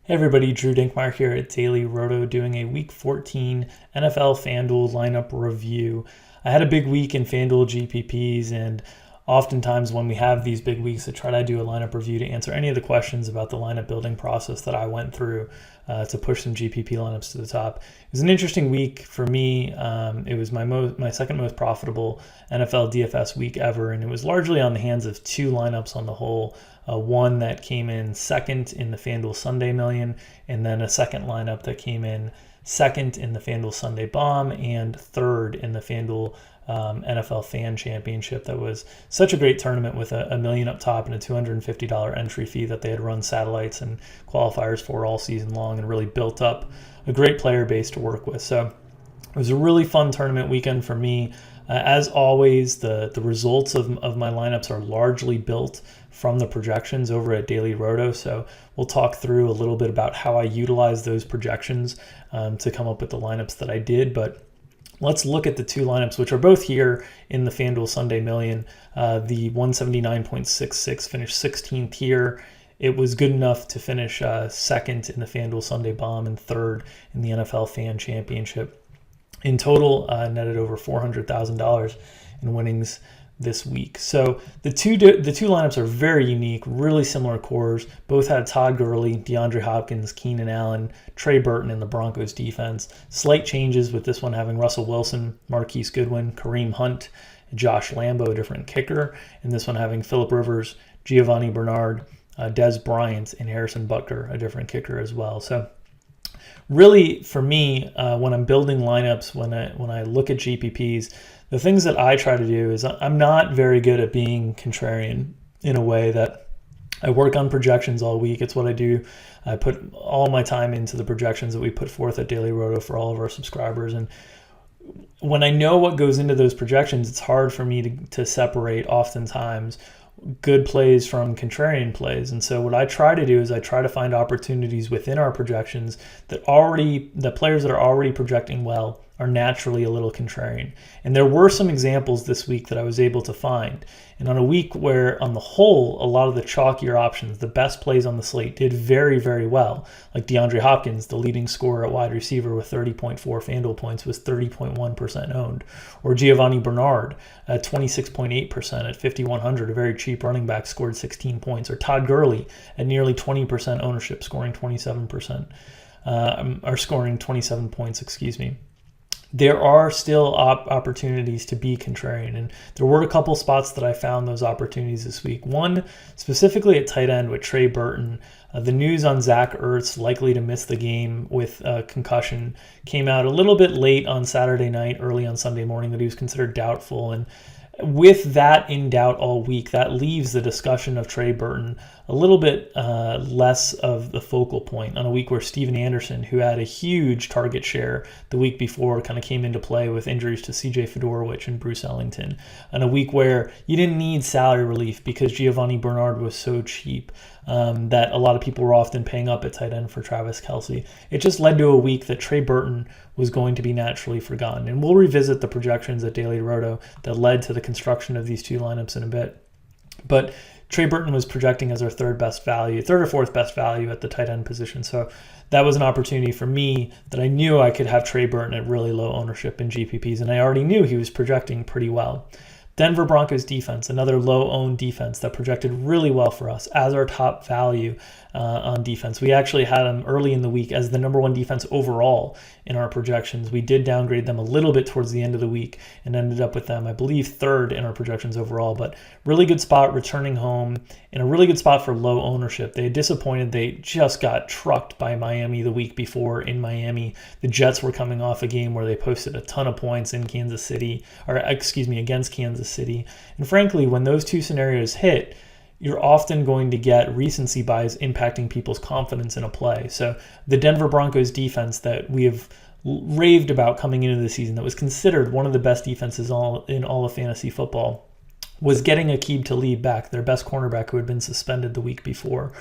Hey everybody, Drew Dinkmeyer here at DailyRoto doing a Week 14 NFL FanDuel lineup review. I had a big week in FanDuel GPPs, and oftentimes when we have these big weeks, I try to do a lineup review to answer any of the questions about the lineup building process that I went through to push some GPP lineups to the top. It was an interesting week for me. It was my second most profitable NFL DFS week ever, and it was largely on the hands of two lineups on the whole. One that came in second in the FanDuel Sunday Million, and then a second lineup that came in second in the FanDuel Sunday Bomb and third in the FanDuel NFL Fan Championship. That was such a great tournament with a million up top and a $250 entry fee that they had run satellites and qualifiers for all season long and really built up a great player base to work with. So it was a really fun tournament weekend for me. As always, the results of my lineups are largely built from the projections over at DailyRoto. So we'll talk through a little bit about how I utilize those projections to come up with the lineups that I did. But let's look at the two lineups, which are both here in the FanDuel Sunday Million. The 179.66 finished 16th here. It was good enough to finish second in the FanDuel Sunday Bomb and third in the NFL Fan Championship. In total, netted over $400,000 in winnings this week. So the two lineups are very unique, really similar cores. Both had Todd Gurley, DeAndre Hopkins, Keenan Allen, Trey Burton in the Broncos defense. Slight changes with this one having Russell Wilson, Marquise Goodwin, Kareem Hunt, Josh Lambo, a different kicker, and this one having Phillip Rivers, Giovanni Bernard, Dez Bryant, and Harrison Butker, a different kicker as well. So really, for me, when I'm building lineups, when I look at GPPs, the things that I try to do is I'm not very good at being contrarian in a way that I work on projections all week. It's what I do. I put all my time into the projections that we put forth at DailyRoto for all of our subscribers. And when I know what goes into those projections, it's hard for me to separate oftentimes good plays from contrarian plays. And so what I try to do is I try to find opportunities within our projections that the players that are already projecting well are naturally a little contrarian. And there were some examples this week that I was able to find. And on a week where, on the whole, a lot of the chalkier options, the best plays on the slate, did very, very well, like DeAndre Hopkins, the leading scorer at wide receiver with 30.4 FanDuel points, was 30.1% owned. Or Giovanni Bernard at 26.8% at 5,100, a very cheap running back, scored 16 points. Or Todd Gurley at nearly 20% ownership, scoring 27%, or scoring 27 points, excuse me. There are still opportunities to be contrarian, and there were a couple spots that I found those opportunities this week. One, specifically at tight end with Trey Burton. The news on Zach Ertz likely to miss the game with concussion came out a little bit late on Saturday night, early on Sunday morning, that he was considered doubtful. And with that in doubt all week, that leaves the discussion of Trey Burton a little bit less of the focal point on a week where Steven Anderson, who had a huge target share the week before, kind of came into play with injuries to CJ Fedorowicz and Bruce Ellington. On a week where you didn't need salary relief because Giovanni Bernard was so cheap that a lot of people were often paying up at tight end for Travis Kelce. It just led to a week that Trey Burton was going to be naturally forgotten. And we'll revisit the projections at DailyRoto that led to the construction of these two lineups in a bit. But Trey Burton was projecting as our third or fourth best value at the tight end position. So that was an opportunity for me that I knew I could have Trey Burton at really low ownership in GPPs, and I already knew he was projecting pretty well. Denver Broncos defense, another low-owned defense that projected really well for us as our top value on defense. We actually had them early in the week as the number one defense overall in our projections. We did downgrade them a little bit towards the end of the week and ended up with them, I believe, third in our projections overall. But really good spot returning home and a really good spot for low ownership. They had disappointed. They just got trucked by Miami the week before in Miami. The Jets were coming off a game where they posted a ton of points in against Kansas City. And frankly, when those two scenarios hit, you're often going to get recency bias impacting people's confidence in a play. So the Denver Broncos defense that we have raved about coming into the season, that was considered one of the best defenses in all of fantasy football, was getting Aqib Talib back, their best cornerback who had been suspended the week before,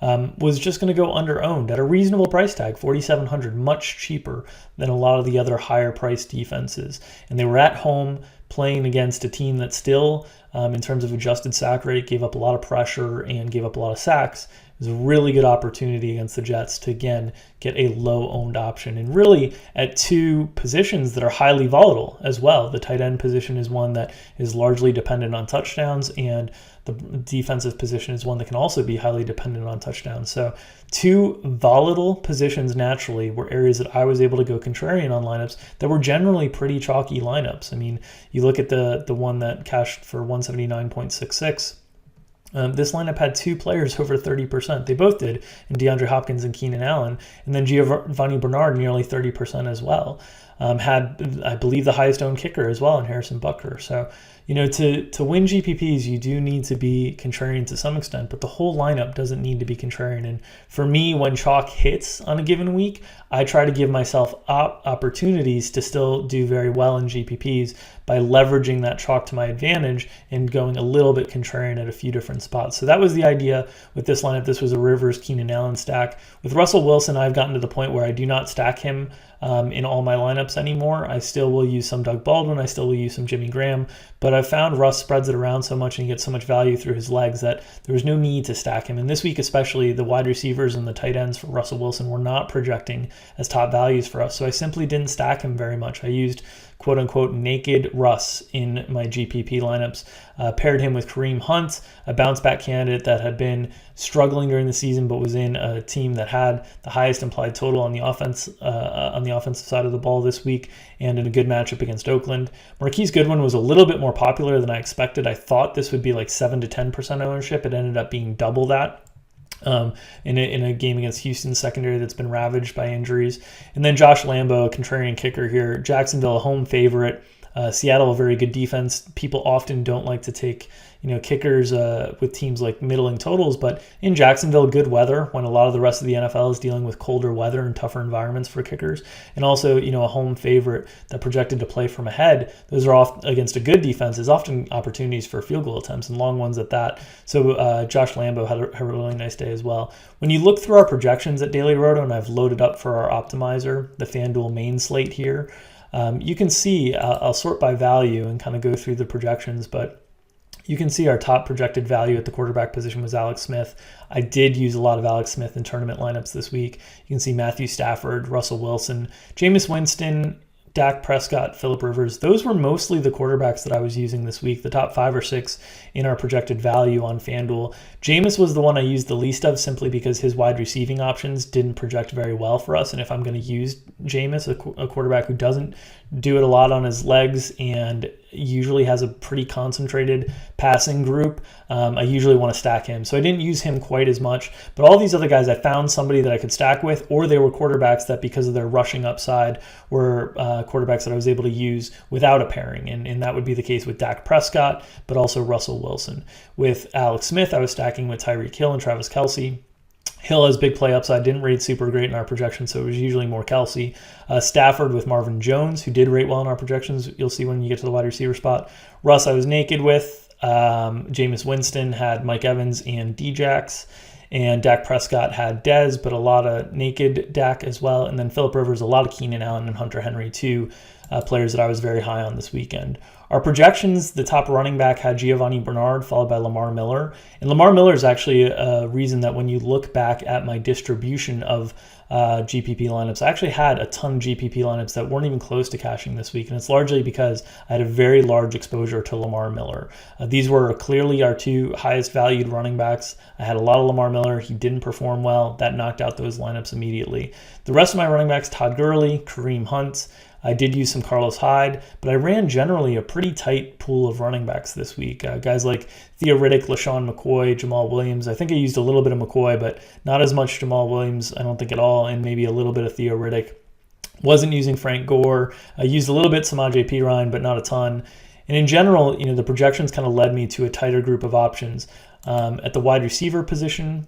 was just going to go under-owned at a reasonable price tag, $4,700, much cheaper than a lot of the other higher-priced defenses. And they were at home playing against a team that still, in terms of adjusted sack rate, gave up a lot of pressure and gave up a lot of sacks. It was a really good opportunity against the Jets to, again, get a low-owned option. And really at two positions that are highly volatile as well. The tight end position is one that is largely dependent on touchdowns, and the defensive position is one that can also be highly dependent on touchdowns. So two volatile positions naturally were areas that I was able to go contrarian on lineups that were generally pretty chalky lineups. I mean, you look at the one that cashed for 179.66. This lineup had two players over 30%. They both did, in DeAndre Hopkins and Keenan Allen. And then Giovanni Bernard, nearly 30% as well. Had, I believe, the highest owned kicker as well in Harrison Butker. So, to win GPPs, you do need to be contrarian to some extent, but the whole lineup doesn't need to be contrarian. And for me, when chalk hits on a given week, I try to give myself opportunities to still do very well in GPPs by leveraging that chalk to my advantage and going a little bit contrarian at a few different spots. So that was the idea with this lineup. This was a Rivers Keenan Allen stack. With Russell Wilson, I've gotten to the point where I do not stack him in all my lineups anymore. I still will use some Doug Baldwin. I still will use some Jimmy Graham, but I've found Russ spreads it around so much and he gets so much value through his legs that there was no need to stack him. And this week especially, the wide receivers and the tight ends for Russell Wilson were not projecting as top values for us. So I simply didn't stack him very much. I used quote unquote naked Russ in my GPP lineups, paired him with Kareem Hunt, a bounce back candidate that had been struggling during the season, but was in a team that had the highest implied total on the offensive side of the ball this week, and in a good matchup against Oakland. Marquise Goodwin was a little bit more popular than I expected. I thought this would be like 7 to 10% ownership. It ended up being double that. In a game against Houston's secondary that's been ravaged by injuries. And then Josh Lambo, a contrarian kicker here. Jacksonville, a home favorite. Seattle, a very good defense. People often don't like to take kickers with teams like middling totals, but in Jacksonville, good weather when a lot of the rest of the NFL is dealing with colder weather and tougher environments for kickers. And also, a home favorite that projected to play from ahead. Those are off against a good defense is often opportunities for field goal attempts and long ones at that. So Josh Lambo had a really nice day as well. When you look through our projections at DailyRoto, and I've loaded up for our optimizer, the FanDuel main slate here, you can see, I'll sort by value and kind of go through the projections, but you can see our top projected value at the quarterback position was Alex Smith. I did use a lot of Alex Smith in tournament lineups this week. You can see Matthew Stafford, Russell Wilson, Jameis Winston, Dak Prescott, Phillip Rivers. Those were mostly the quarterbacks that I was using this week, the top 5 or 6 in our projected value on FanDuel. Jameis was the one I used the least of simply because his wide receiving options didn't project very well for us. And if I'm going to use Jameis, a quarterback who doesn't do it a lot on his legs and usually has a pretty concentrated passing group, I usually want to stack him. So I didn't use him quite as much, but all these other guys, I found somebody that I could stack with, or they were quarterbacks that because of their rushing upside were quarterbacks that I was able to use without a pairing. And that would be the case with Dak Prescott, but also Russell Wilson. With Alex Smith, I was stacking with Tyreek Hill and Travis Kelce. Hill has big play upside, didn't rate super great in our projections, so it was usually more Kelce. Stafford with Marvin Jones, who did rate well in our projections. You'll see when you get to the wide receiver spot. Russ, I was naked with. Jameis Winston had Mike Evans and Djax. And Dak Prescott had Dez, but a lot of naked Dak as well. And then Phillip Rivers, a lot of Keenan Allen and Hunter Henry, two players that I was very high on this weekend. Our projections, the top running back had Giovanni Bernard, followed by Lamar Miller. And Lamar Miller is actually a reason that when you look back at my distribution of GPP lineups, I actually had a ton of GPP lineups that weren't even close to cashing this week. And it's largely because I had a very large exposure to Lamar Miller. These were clearly our 2 highest valued running backs. I had a lot of Lamar Miller. He didn't perform well. That knocked out those lineups immediately. The rest of my running backs, Todd Gurley, Kareem Hunt. I did use some Carlos Hyde, but I ran generally a pretty tight pool of running backs this week. Guys like Theo Riddick, LaShawn McCoy, Jamal Williams. I think I used a little bit of McCoy, but not as much Jamal Williams, I don't think at all, and maybe a little bit of Theo Riddick. Wasn't using Frank Gore. I used a little bit Samaje Perine, but not a ton. And in general, the projections kind of led me to a tighter group of options. At the wide receiver position,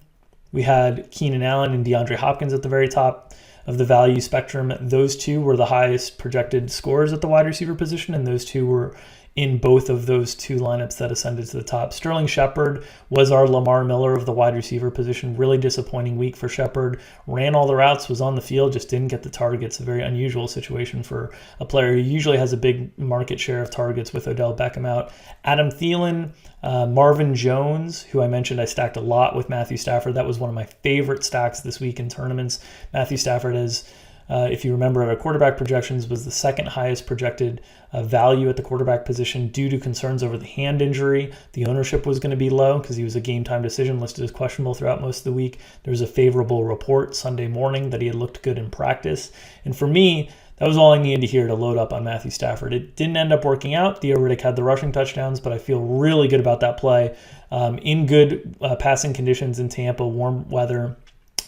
we had Keenan Allen and DeAndre Hopkins at the very top of the value spectrum. Those two were the highest projected scores at the wide receiver position, and those two were in both of those two lineups that ascended to the top. Sterling Shepard was our Lamar Miller of the wide receiver position. Really disappointing week for Shepard. Ran all the routes, was on the field, just didn't get the targets. A very unusual situation for a player who usually has a big market share of targets with Odell Beckham out. Adam Thielen, Marvin Jones, who I mentioned I stacked a lot with Matthew Stafford. That was one of my favorite stacks this week in tournaments. Matthew Stafford is, if you remember, at our quarterback projections, was the second highest projected value at the quarterback position due to concerns over the hand injury. The ownership was going to be low because he was a game-time decision, listed as questionable throughout most of the week. There was a favorable report Sunday morning that he had looked good in practice. And for me, that was all I needed to hear to load up on Matthew Stafford. It didn't end up working out. Theo Riddick had the rushing touchdowns, but I feel really good about that play. In good passing conditions in Tampa, warm weather,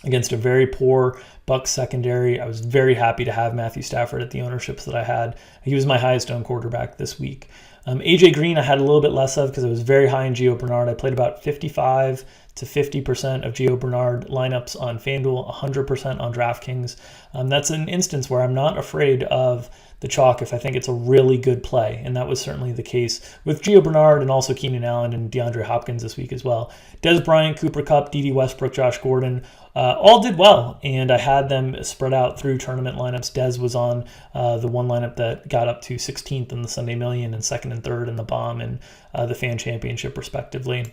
against a very poor Bucs secondary. I was very happy to have Matthew Stafford at the ownerships that I had. He was my highest owned quarterback this week. AJ Green I had a little bit less of because I was very high in Gio Bernard. I played about 55 to 50% of Gio Bernard lineups on FanDuel, 100% on DraftKings. That's an instance where I'm not afraid of the chalk if I think it's a really good play, and that was certainly the case with Gio Bernard and also Keenan Allen and DeAndre Hopkins this week as well. Dez Bryant, Cooper Kupp, D.D. Westbrook, Josh Gordon, all did well, and I had them spread out through tournament lineups. Dez was on the one lineup that got up to 16th in the Sunday Million and second and third in the Bomb and the Fan Championship, respectively.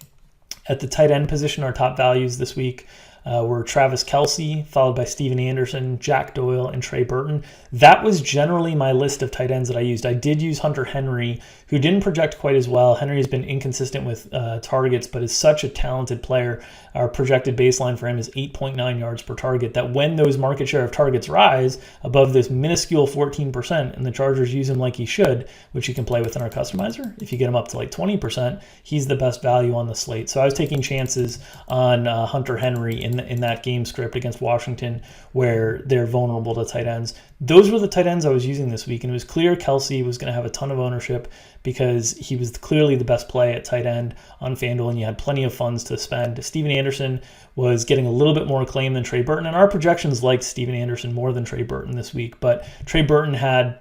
At the tight end position, our top values this week were Travis Kelce, followed by Steven Anderson, Jack Doyle, and Trey Burton. That was generally my list of tight ends that I used. I did use Hunter Henry, who didn't project quite as well. Henry has been inconsistent with targets, but is such a talented player. Our projected baseline for him is 8.9 yards per target, that when those market share of targets rise above this minuscule 14%, and the Chargers use him like he should, which you can play with in our customizer, if you get him up to like 20%, he's the best value on the slate. So I was taking chances on Hunter Henry in that game script against Washington where they're vulnerable to tight ends. Those were the tight ends I was using this week, and it was clear Kelce was going to have a ton of ownership because he was clearly the best play at tight end on FanDuel, and you had plenty of funds to spend. Steven Anderson was getting a little bit more acclaim than Trey Burton, and our projections liked Steven Anderson more than Trey Burton this week, but Trey Burton had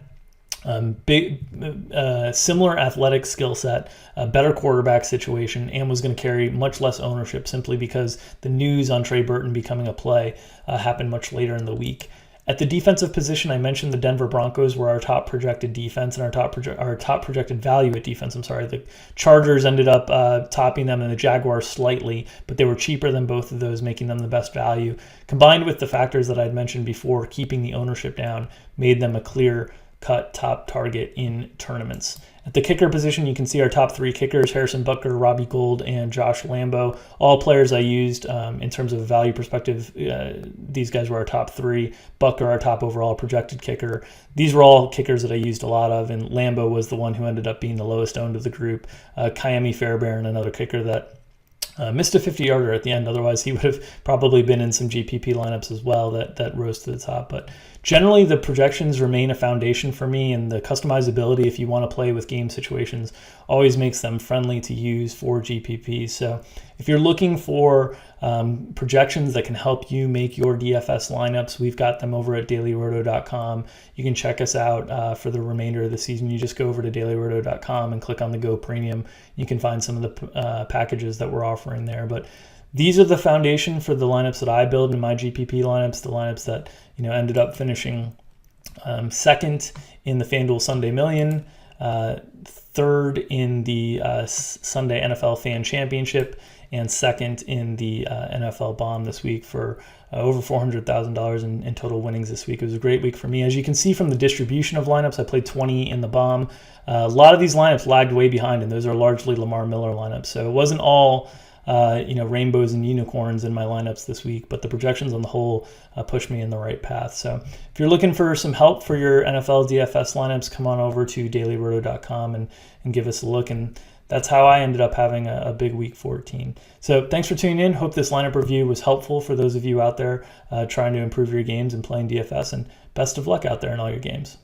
similar athletic skill set, a better quarterback situation, and was going to carry much less ownership simply because the news on Trey Burton becoming a play happened much later in the week. At the defensive position, I mentioned the Denver Broncos were our top projected defense and our top projected value at defense. The Chargers ended up topping them and the Jaguars slightly, but they were cheaper than both of those, making them the best value. Combined with the factors that I'd mentioned before, keeping the ownership down made them a clear-cut top target in tournaments. At the kicker position, you can see our top three kickers: Harrison Butker, Robbie Gould, and Josh Lambo. All players I used in terms of a value perspective. These guys were our top three. Butker, our top overall projected kicker. These were all kickers that I used a lot of, and Lambo was the one who ended up being the lowest owned of the group. Kyemi Fairbairn, another kicker that missed a 50-yarder at the end. Otherwise, he would have probably been in some GPP lineups as well that rose to the top. But generally, the projections remain a foundation for me, and the customizability, if you want to play with game situations, always makes them friendly to use for GPP. So if you're looking for projections that can help you make your DFS lineups, we've got them over at DailyRoto.com. You can check us out for the remainder of the season. You just go over to DailyRoto.com and click on the Go Premium. You can find some of the packages that we're offering there. But these are the foundation for the lineups that I build in my GPP lineups, the lineups that ended up finishing second in the FanDuel Sunday Million, third in the Sunday NFL Fan Championship, and second in the NFL Bomb this week for over $400,000 in total winnings this week. It was a great week for me. As you can see from the distribution of lineups, I played 20 in the Bomb. A lot of these lineups lagged way behind, and those are largely Lamar Miller lineups. So it wasn't all rainbows and unicorns in my lineups this week, but the projections on the whole pushed me in the right path. So if you're looking for some help for your NFL DFS lineups, come on over to dailyroto.com and give us a look. And that's how I ended up having a big week 14. So thanks for tuning in. Hope this lineup review was helpful for those of you out there trying to improve your games and playing DFS, and best of luck out there in all your games.